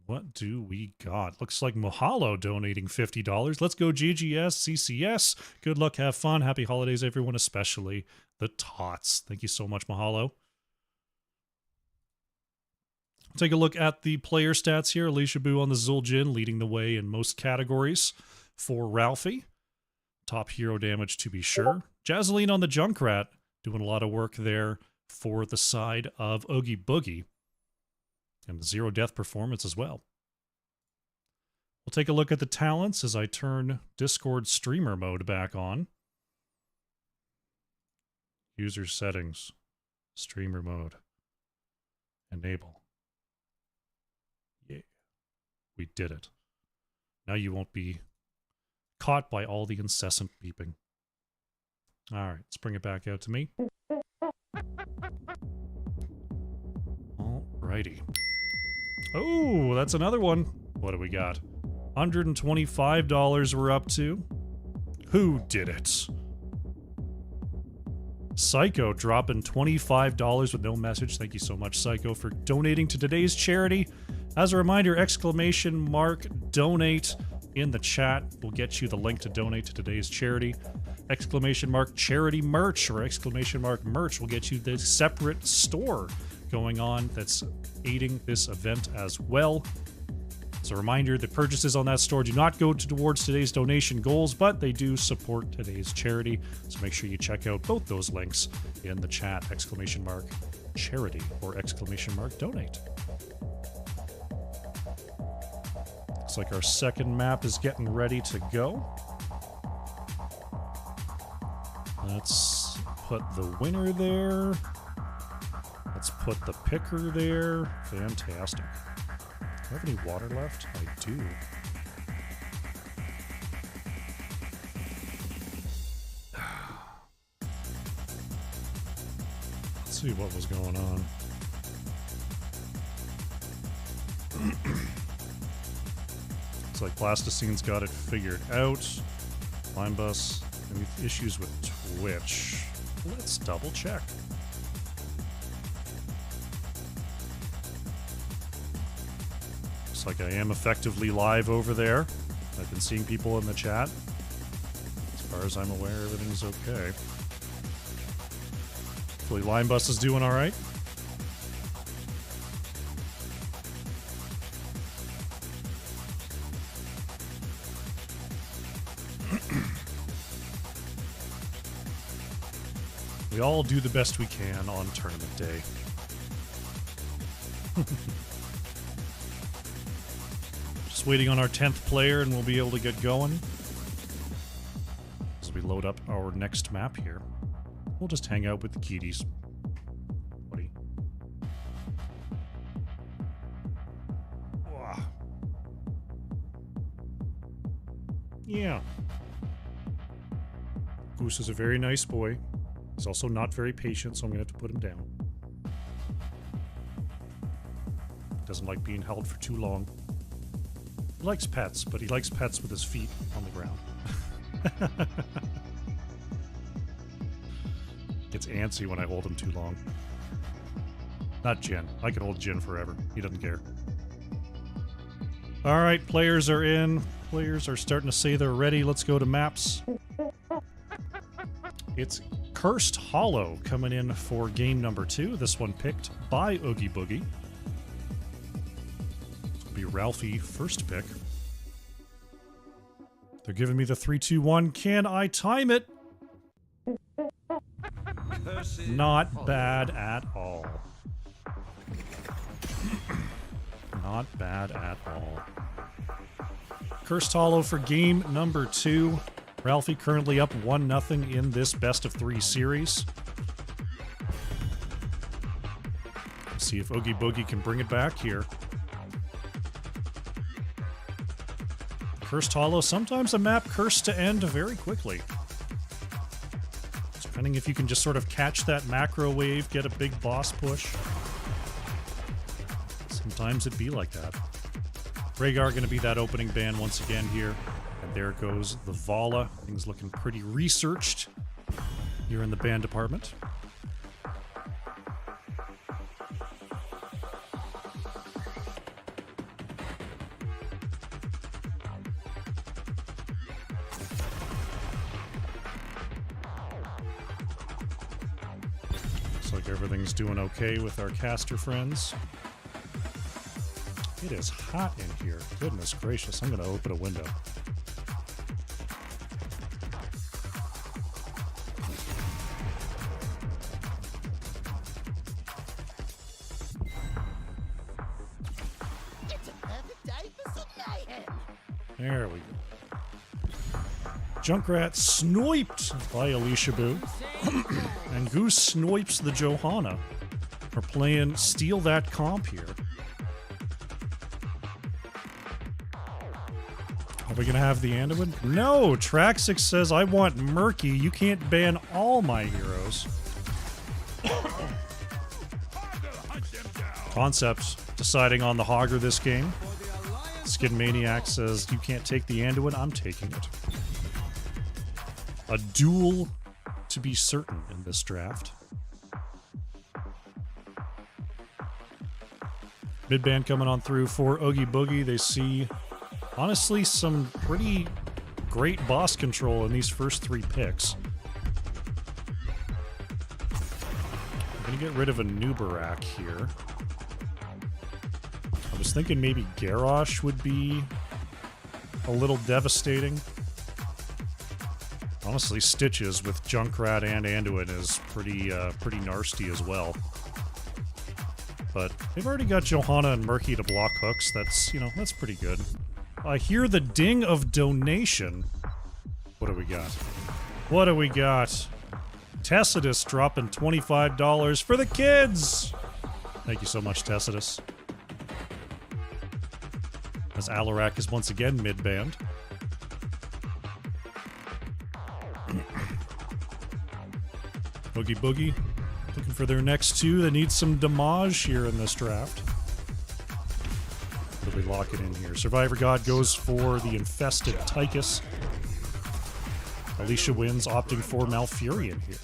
What do we got? Looks like Mahalo donating $50. Let's go GGS, CCS. Good luck, have fun. Happy holidays, everyone, especially the tots. Thank you so much, Mahalo. Take a look at the player stats here. Alicia Boo on the Zul'jin, leading the way in most categories for Ralphie. Top hero damage, to be sure. Jazzaline on the Junkrat, doing a lot of work there for the side of Oogie Boogie. And the zero death performance as well. We'll take a look at the talents as I turn Discord streamer mode back on. User settings. Streamer mode. Enable. Yeah. We did it. Now you won't be caught by all the incessant beeping. Alright, let's bring it back out to me. Alrighty. Oh, that's another one. What do we got? $125 we're up to. Who did it? Psycho dropping $25 with no message. Thank you so much, Psycho, for donating to today's charity. As a reminder, exclamation mark donate in the chat will get you the link to donate to today's charity. Exclamation mark charity merch or exclamation mark merch will get you the separate store going on that's aiding this event as well. As a reminder, the purchases on that store do not go towards today's donation goals, but they do support today's charity. So make sure you check out both those links in the chat, exclamation mark charity or exclamation mark donate. Looks like our second map is getting ready to go. Let's put the winner there. Let's put the picker there. Fantastic. Do I have any water left? I do. Let's see what was going on. Looks like Plasticine's got it figured out. Line bus. Any issues with Twitch? Let's double check. Like I am effectively live over there. I've been seeing people in the chat. As far as I'm aware, everything's okay. Hopefully Linebus is doing all right. We all do the best we can on tournament day. Waiting on our 10th player and we'll be able to get going as we load up our next map here. We'll just hang out with the kiddies. Buddy. Yeah. Goose is a very nice boy. He's also not very patient, so I'm going to have to put him down. Doesn't like being held for too long. He likes pets, but he likes pets with his feet on the ground. Gets antsy when I hold him too long. Not Jin. I can hold Jin forever. He doesn't care. Alright, players are in. Players are starting to say they're ready. Let's go to maps. It's Cursed Hollow coming in for game number 2. This one picked by Oogie Boogie. Be Ralphie first pick. They're giving me the 3-2-1. Can I time it? Not bad at all. Not bad at all. Cursed Hollow for game number 2. Ralphie currently up 1-0 in this best of 3 series. Let's see if Oogie Boogie can bring it back here. Cursed Hollow, sometimes a map cursed to end very quickly. Depending if you can just sort of catch that macro wave, get a big boss push. Sometimes it be like that. Rhaegar going to be that opening ban once again here. And there goes the Vala. Things looking pretty researched here in the ban department. Everything's doing okay with our caster friends. It is hot in here. Goodness gracious, I'm going to open a window. There we go. Junkrat sniped by Alicia Boo. And Goose snipes the Johanna. We're playing Steal That Comp here. Are we going to have the Anduin? No! Traxix says, I want Murky. You can't ban all my heroes. Concept deciding on the Hogger this game. Skin Maniac says, you can't take the Anduin. I'm taking it. A duel to be certain in this draft. Mid-band coming on through for Oogie Boogie. They see, honestly, some pretty great boss control in these first 3 picks. I'm going to get rid of a Nubarak here. I was thinking maybe Garrosh would be a little devastating. Honestly, Stitches with Junkrat and Anduin is pretty nasty as well. But they've already got Johanna and Murky to block hooks. That's, you know, that's pretty good. I hear the ding of donation. What do we got? What do we got? Tacitus dropping $25 for the kids! Thank you so much, Tacitus. As Alarak is once again mid-band. Oogie Boogie looking for their next 2. They need some damage here in this draft. What do we lock it in here? Survivor God goes for the infested Tychus. Alicia wins, opting for Malfurion here.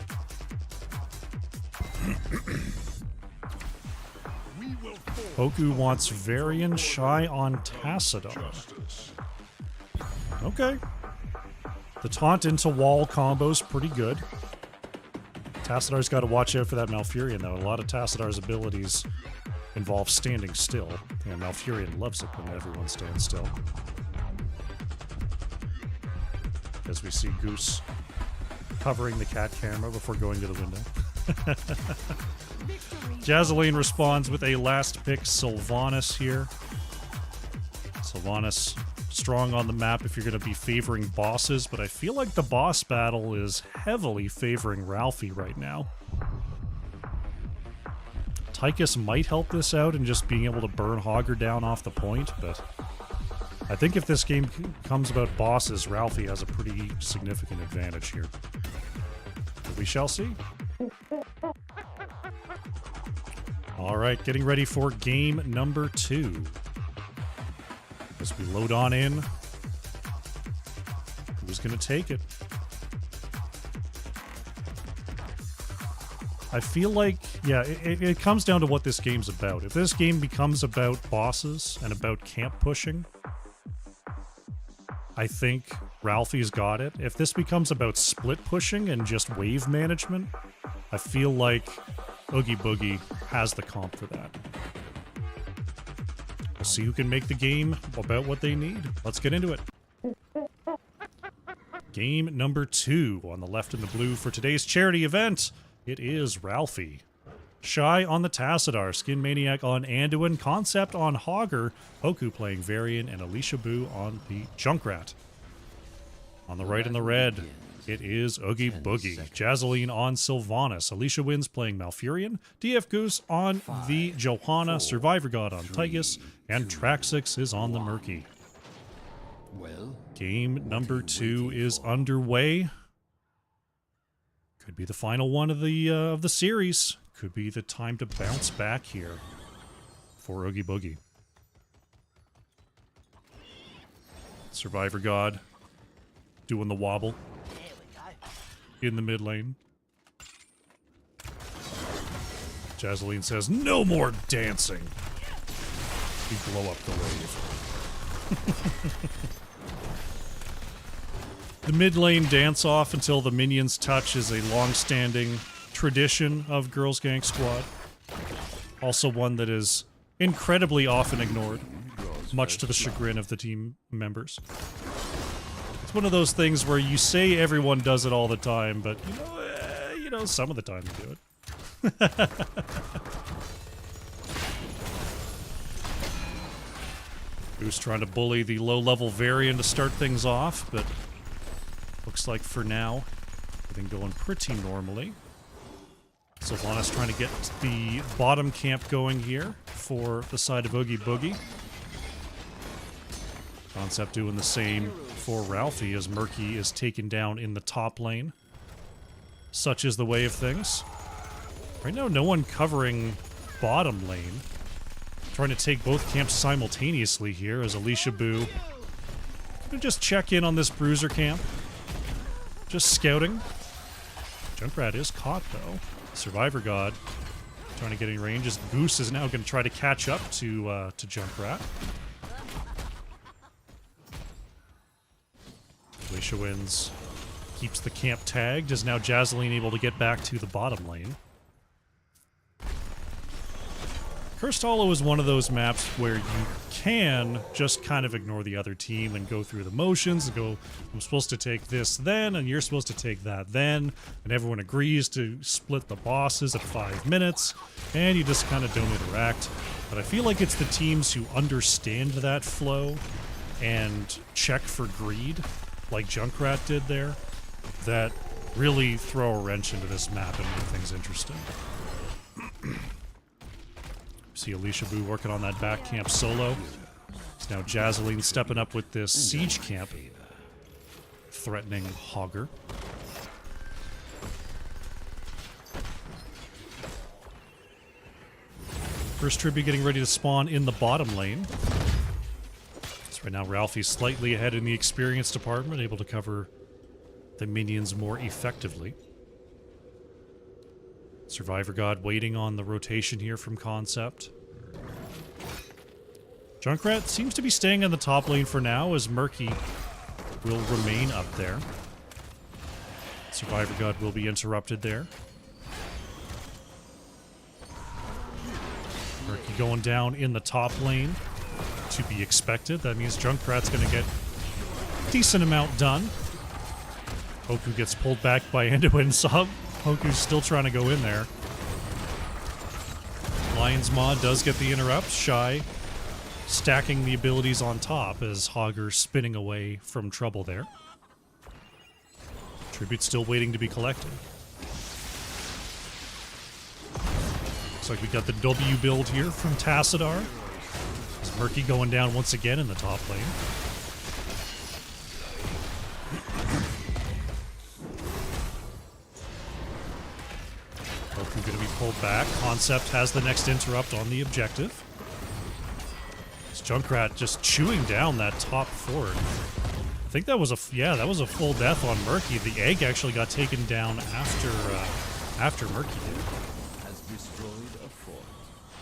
Poku wants Varian, Shy on Tassadar. Okay. The taunt into wall combo's pretty good. Tassadar's got to watch out for that Malfurion, though. A lot of Tassadar's abilities involve standing still, and Malfurion loves it when everyone stands still. As we see Goose covering the cat camera before going to the window. Jazzaline responds with a last pick, Sylvanas here. Sylvanas strong on the map if you're going to be favoring bosses, but I feel like the boss battle is heavily favoring Ralphie right now. Tychus might help this out in just being able to burn Hogger down off the point, but I think if this game comes about bosses, Ralphie has a pretty significant advantage here. But we shall see. Alright, getting ready for game number 2. As we load on in, who's going to take it? I feel like, yeah, it comes down to what this game's about. If this game becomes about bosses and about camp pushing, I think Ralphie's got it. If this becomes about split pushing and just wave management, I feel like Oogie Boogie has the comp for that. We'll see who can make the game about what they need. Let's get into it. Game number 2 on the left and the blue for today's charity event. It is Ralphie. Shy on the Tassadar, Skin Maniac on Anduin, Concept on Hogger, Poku playing Varian, and Alicia Boo on the Junkrat. On the right and the red, it is Oogie Boogie. Jazzaline on Sylvanas. Alicia wins playing Malfurion. DF Goose on the Johanna. Survivor God on Tychus. And Traxix is on the Murky. Game number 2 is underway. Could be the final one of the series. Could be the time to bounce back here for Oogie Boogie. Survivor God doing the wobble in the mid lane. Jazzaline says, "No more dancing." We blow up the wave. The mid lane dance off until the minions touch is a long-standing tradition of Girls Gang Squad. Also one that is incredibly often ignored, much to the chagrin of the team members. It's one of those things where you say everyone does it all the time, but you know, some of the time you do it. Who's trying to bully the low-level Varian to start things off, but looks like for now, everything going pretty normally. Sylvanas trying to get the bottom camp going here for the side of Oogie Boogie. Concept doing the same for Ralphie as Murky is taken down in the top lane. Such is the way of things. Right now, no one covering bottom lane. Trying to take both camps simultaneously here as Alicia Boo gonna just check in on this bruiser camp. Just scouting. Junkrat is caught, though. Survivor God trying to get in range as Goose is now going to try to catch up to Junkrat. Alicia wins. Keeps the camp tagged. Is now Jazzaline able to get back to the bottom lane. Cursed Hollow is one of those maps where you can just kind of ignore the other team and go through the motions and go, I'm supposed to take this then, and you're supposed to take that then, and everyone agrees to split the bosses at 5 minutes, and you just kind of don't interact. But I feel like it's the teams who understand that flow and check for greed, like Junkrat did there, that really throw a wrench into this map and make things interesting. See Alicia Boo working on that back camp solo. It's now Jazzaline stepping up with this siege camp, threatening Hogger. First tribute getting ready to spawn in the bottom lane. So right now Ralphie's slightly ahead in the experience department, able to cover the minions more effectively. Survivor God waiting on the rotation here from Concept. Junkrat seems to be staying in the top lane for now, as Murky will remain up there. Survivor God will be interrupted there. Murky going down in the top lane, to be expected. That means Junkrat's going to get a decent amount done. Hoku gets pulled back by Anduin Sub. Hoku's still trying to go in there. Lion's Maw does get the interrupt. Shy stacking the abilities on top as Hogger spinning away from trouble there. Tribute still waiting to be collected. Looks like we got the W build here from Tassadar. As Murky going down once again in the top lane. Goku going to be pulled back. Concept has the next interrupt on the objective. It's Junkrat just chewing down that top fort. I think that was a full death on Murky. The egg actually got taken down after Murky did.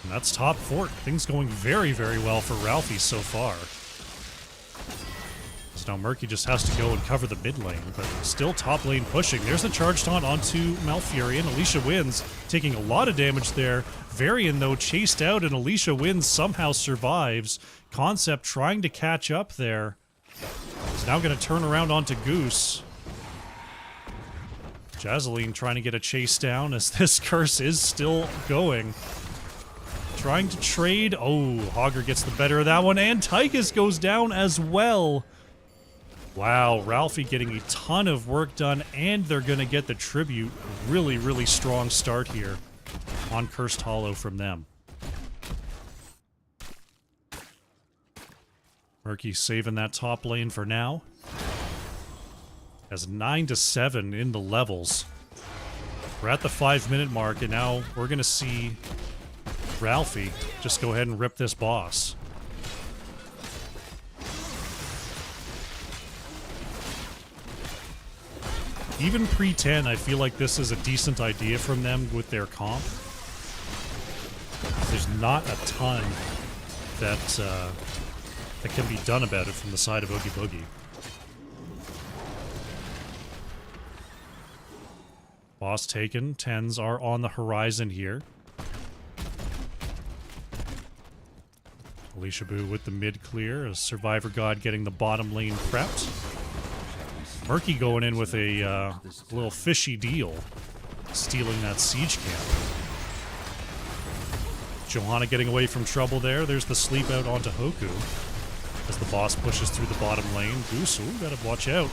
And that's top fort. Things going very, very well for Ralphie so far. So now Murky just has to go and cover the mid lane, but still top lane pushing. There's the charge taunt onto Malfurion. Alicia wins, taking a lot of damage there. Varian, though, chased out, and Alicia wins, somehow survives. Concept trying to catch up there. He's now going to turn around onto Goose. Jazzaline trying to get a chase down as this curse is still going. Trying to trade. Oh, Hogger gets the better of that one, and Tychus goes down as well. Wow, Ralphie getting a ton of work done, and they're going to get the tribute. Really, really strong start here on Cursed Hollow from them. Murky saving that top lane for now. Has 9-7 in the levels. We're at the 5-minute mark, and now we're going to see Ralphie just go ahead and rip this boss. Even pre-10, I feel like this is a decent idea from them with their comp. There's not a ton that can be done about it from the side of Oogie Boogie. Boss taken. 10s are on the horizon here. Alicia Boo with the mid clear, as Survivor God getting the bottom lane prepped. Murky going in with a little fishy deal, stealing that siege camp. Johanna getting away from trouble there. There's the sleep out onto Hoku as the boss pushes through the bottom lane. Goose, gotta watch out.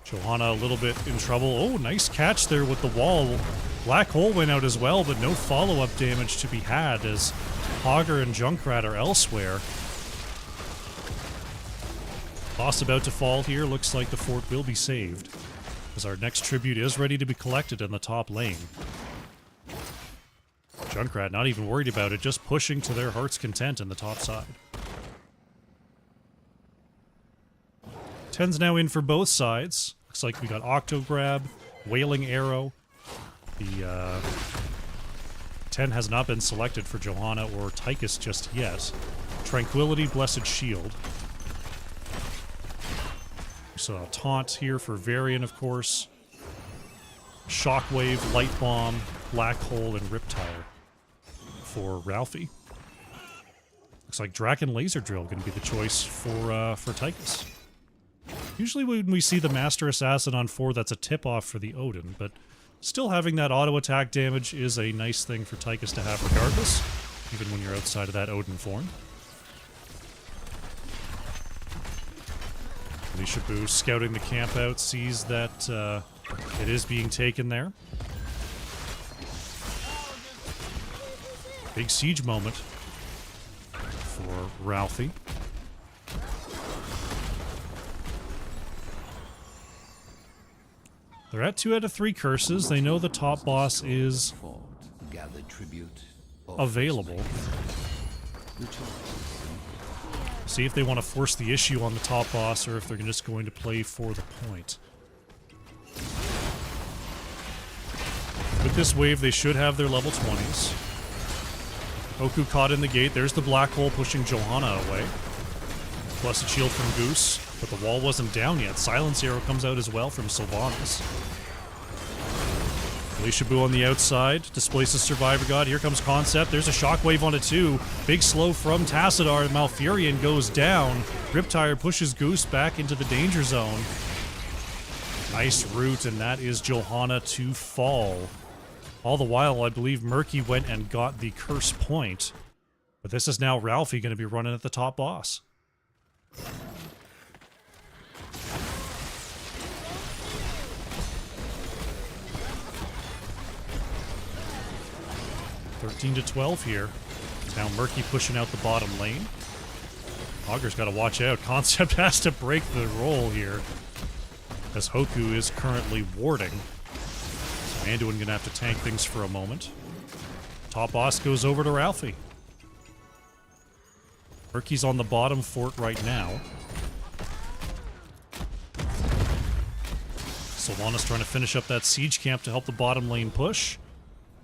Johanna a little bit in trouble. Oh, nice catch there with the wall. Black Hole went out as well, but no follow-up damage to be had as Hogger and Junkrat are elsewhere. Boss about to fall here. Looks like the fort will be saved, as our next tribute is ready to be collected in the top lane. Junkrat not even worried about it, just pushing to their heart's content in the top side. 10's now in for both sides. Looks like we got Octo Grab, Wailing Arrow. The 10 has not been selected for Johanna or Tychus just yet. Tranquility, Blessed Shield. So a taunt here for Varian, of course. Shockwave, Light Bomb, Black Hole, and Riptire for Ralphie. Looks like Draken Laser Drill going to be the choice for Tychus. Usually when we see the Master Assassin on 4, that's a tip-off for the Odin, but still having that auto-attack damage is a nice thing for Tychus to have regardless, even when you're outside of that Odin form. Lishabu scouting the camp out, sees that it is being taken there. Big siege moment for Ralphie. They're at 2 out of 3 curses. They know the top boss is available. See if they want to force the issue on the top boss or if they're just going to play for the point. With this wave, they should have their level 20s. Oku caught in the gate. There's the black hole pushing Johanna away. Blessed Shield from Goose, but the wall wasn't down yet. Silence Arrow comes out as well from Sylvanas. Lishabu on the outside, displaces Survivor God. Here comes Concept. There's a Shockwave on it too. Big slow from Tassadar. Malfurion goes down. Riptire pushes Goose back into the danger zone. Nice root, and that is Johanna to fall. All the while, I believe Murky went and got the curse point. But this is now Ralphie going to be running at the top boss. (13-12) here. Now Murky pushing out the bottom lane. Augur's got to watch out. Concept has to break the roll here, as Hoku is currently warding. So Anduin going to have to tank things for a moment. Top boss goes over to Ralphie. Murky's on the bottom fort right now. Sylvanas trying to finish up that siege camp to help the bottom lane push.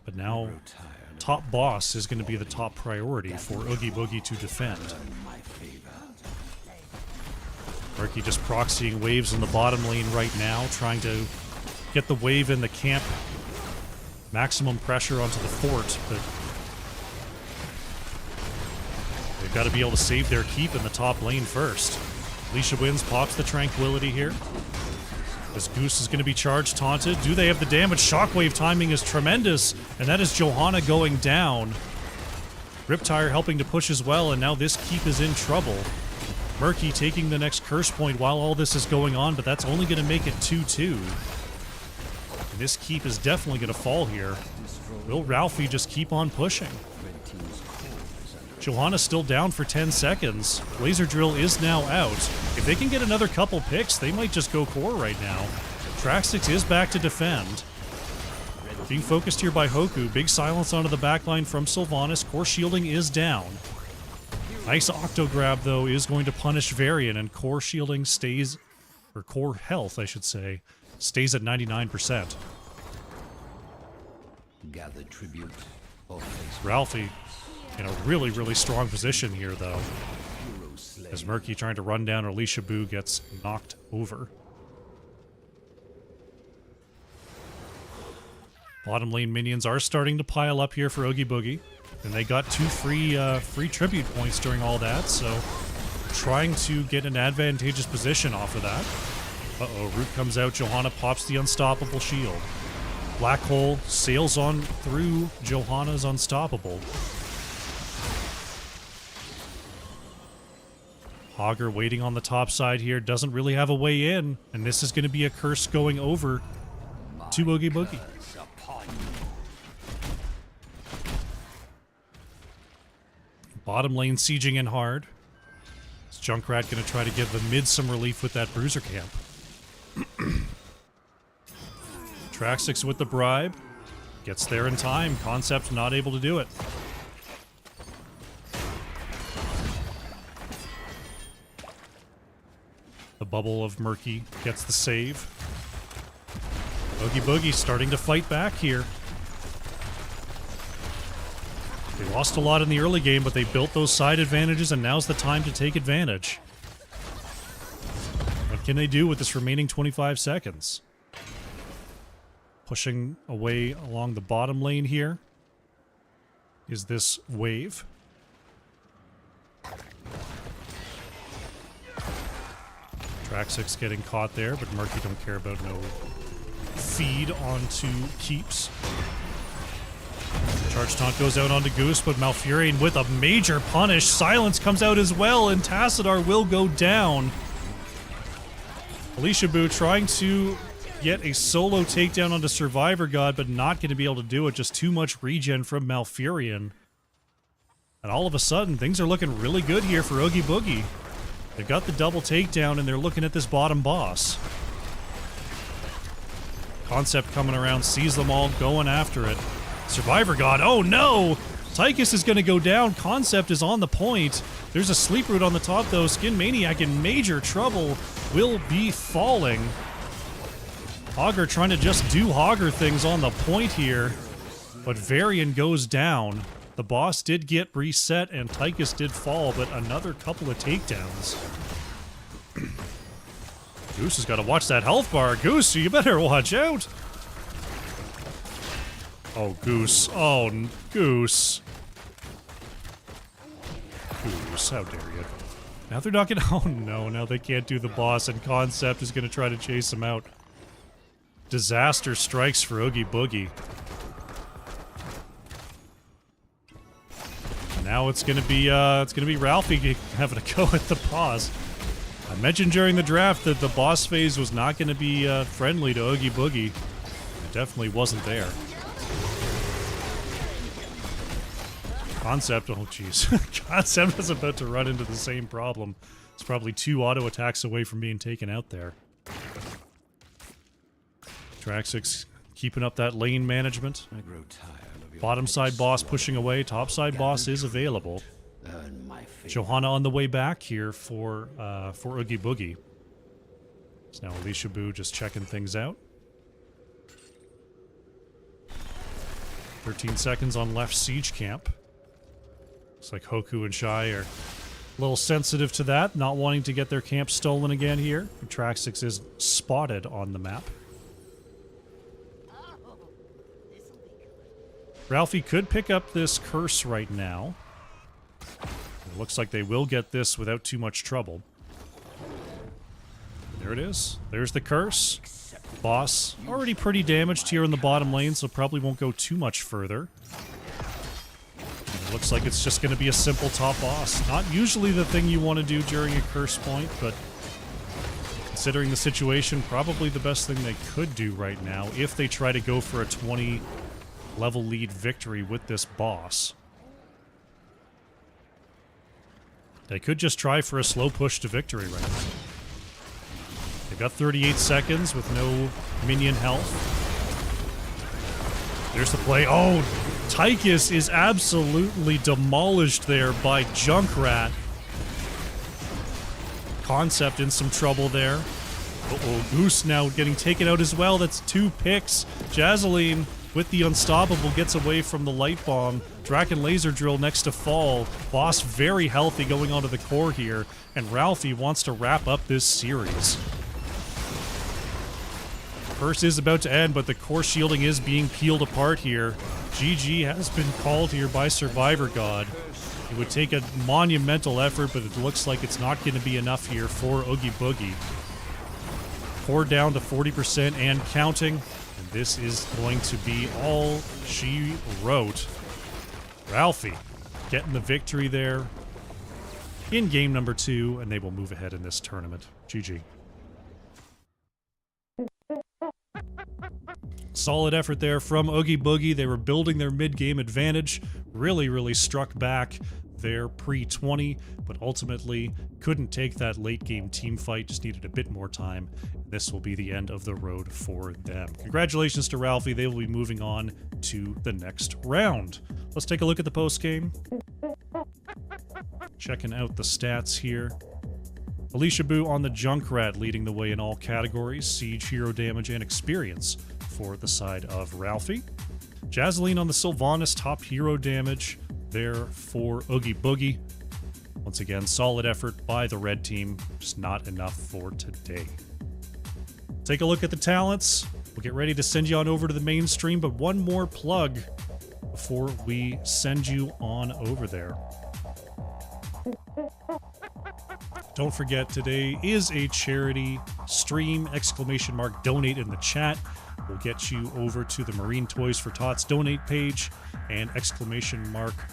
But now top boss is going to be the top priority for Oogie Boogie to defend. Murky just proxying waves in the bottom lane right now, trying to get the wave in the camp. Maximum pressure onto the fort, but they've got to be able to save their keep in the top lane first. Alicia wins, pops the Tranquility here. As Goose is going to be charged, taunted. Do they have the damage? Shockwave timing is tremendous, and that is Johanna going down. Riptire helping to push as well, and now this keep is in trouble. Murky taking the next curse point while all this is going on, but that's only going to make it 2-2. And this keep is definitely going to fall here. Will Ralphie just keep on pushing? Johanna's still down for 10 seconds. Laser Drill is now out. If they can get another couple picks, they might just go core right now. Traxxix is back to defend. Being focused here by Hoku. Big silence onto the backline from Sylvanas. Core shielding is down. Nice Octo Grab, though, is going to punish Varian, and core shielding stays, or core health, I should say, stays at 99%. Gather tribute. Ralphie in a really, really strong position here, though. As Murky trying to run down Alicia Boo gets knocked over. Bottom lane minions are starting to pile up here for Oogie Boogie. And they got 2 free tribute points during all that, so trying to get an advantageous position off of that. Uh-oh, Root comes out, Johanna pops the Unstoppable Shield. Black Hole sails on through Johanna's Unstoppable. Augur waiting on the top side here, doesn't really have a way in, and this is going to be a curse going over to Oogie Boogie. Bottom lane sieging in hard. Is Junkrat going to try to give the mid some relief with that Bruiser Camp? Traxxix with the bribe. Gets there in time. Concept not able to do it. The bubble of Murky gets the save. Oogie Boogie starting to fight back here. They lost a lot in the early game, but they built those side advantages, and now's the time to take advantage. What can they do with this remaining 25 seconds? Pushing away along the bottom lane here is this wave. Traxxix getting caught there, but Murky don't care about no feed onto keeps. Charge Taunt goes out onto Goose, but Malfurion with a major punish. Silence comes out as well, and Tassadar will go down. Alicia Boo trying to get a solo takedown onto Survivor God, but not going to be able to do it. Just too much regen from Malfurion. And all of a sudden, things are looking really good here for Oogie Boogie. They've got the double takedown, and they're looking at this bottom boss. Concept coming around, sees them all, going after it. Survivor God, oh no! Tychus is going to go down. Concept is on the point. There's a sleep root on the top, though. Skin Maniac in major trouble will be falling. Hogger trying to just do Hogger things on the point here. But Varian goes down. The boss did get reset, and Tychus did fall, but another couple of takedowns. Goose has got to watch that health bar. Goose, you better watch out. Oh, Goose. Oh, Goose. Goose, how dare you. Now they're not gonna... Oh no, now they can't do the boss, and Concept is gonna try to chase him out. Disaster strikes for Oogie Boogie. Now it's gonna be Ralphie having a go at the boss. I mentioned during the draft that the boss phase was not gonna be friendly to Oogie Boogie. It definitely wasn't there. Concept, oh jeez. Concept is about to run into the same problem. It's probably 2 auto attacks away from being taken out there. Traxxix keeping up that lane management. I grow tired of your Bottom side boss pushing away. Top side boss is available. Johanna on the way back here for Oogie Boogie. So now Alicia Boo just checking things out. 13 seconds on left siege camp. Looks like Hoku and Shai are a little sensitive to that, not wanting to get their camp stolen again here. Traxxix is spotted on the map. Ralphie could pick up this curse right now. It looks like they will get this without too much trouble. There it is. There's the curse. Boss already pretty damaged here in the bottom lane, so probably won't go too much further. And it looks like it's just going to be a simple top boss. Not usually the thing you want to do during a curse point, but considering the situation, probably the best thing they could do right now if they try to go for a 20 level lead victory with this boss. They could just try for a slow push to victory right now. They've got 38 seconds with no minion health. There's the play. Oh, Tychus is absolutely demolished there by Junkrat. Concept in some trouble there. Uh-oh, Goose now getting taken out as well. That's 2 picks. Jazzaline with the Unstoppable gets away from the Light Bomb. Draken Laser Drill next to fall. Boss very healthy going onto the core here. And Ralphie wants to wrap up this series. Curse is about to end, but the core shielding is being peeled apart here. GG has been called here by Survivor God. It would take a monumental effort, but it looks like it's not going to be enough here for Oogie Boogie. Core down to 40% and counting. And this is going to be all she wrote. Ralphie getting the victory there in game number 2, and they will move ahead in this tournament. GG. Solid effort there from Oogie Boogie. They were building their mid-game advantage. Really struck back their pre-20, but ultimately couldn't take that late-game team fight. Just needed a bit more time. This will be the end of the road for them. Congratulations to Ralphie. They will be moving on to the next round. Let's take a look at the post-game. Checking out the stats here. Alicia Boo on the Junkrat leading the way in all categories, siege, hero damage, and experience. for the side of Ralphie. Jazzaline on the Sylvanas, top hero damage there for Oogie Boogie. Once again, solid effort by the red team, just not enough for today. Take a look at the talents. We'll get ready to send you on over to the mainstream, but one more plug before we send you on over there. Don't forget, today is a charity stream, ! Donate in the chat. We'll get you over to the Marine Toys for Tots donate page, and !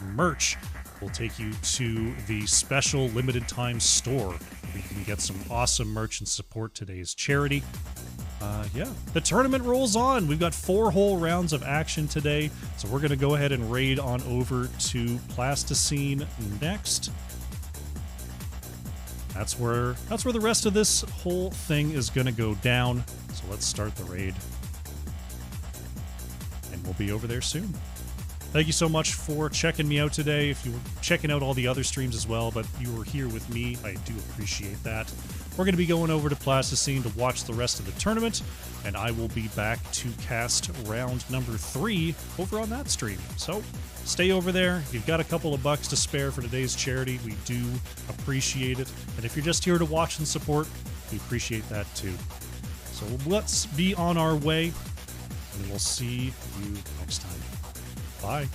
Merch will take you to the special limited time store where you can get some awesome merch and support today's charity. Yeah, the tournament rolls on. We've got 4 whole rounds of action today, so we're going to go ahead and raid on over to Plasticine next. That's where the rest of this whole thing is going to go down. So let's start the raid, and we'll be over there soon. Thank you so much for checking me out today. If you were checking out all the other streams as well, but you were here with me, I do appreciate that. We're going to be going over to Plasticine to watch the rest of the tournament, and I will be back to cast round number 3 over on that stream. So stay over there. If you've got a couple of bucks to spare for today's charity, we do appreciate it. And if you're just here to watch and support, we appreciate that too. So let's be on our way, and we'll see you next time. Bye.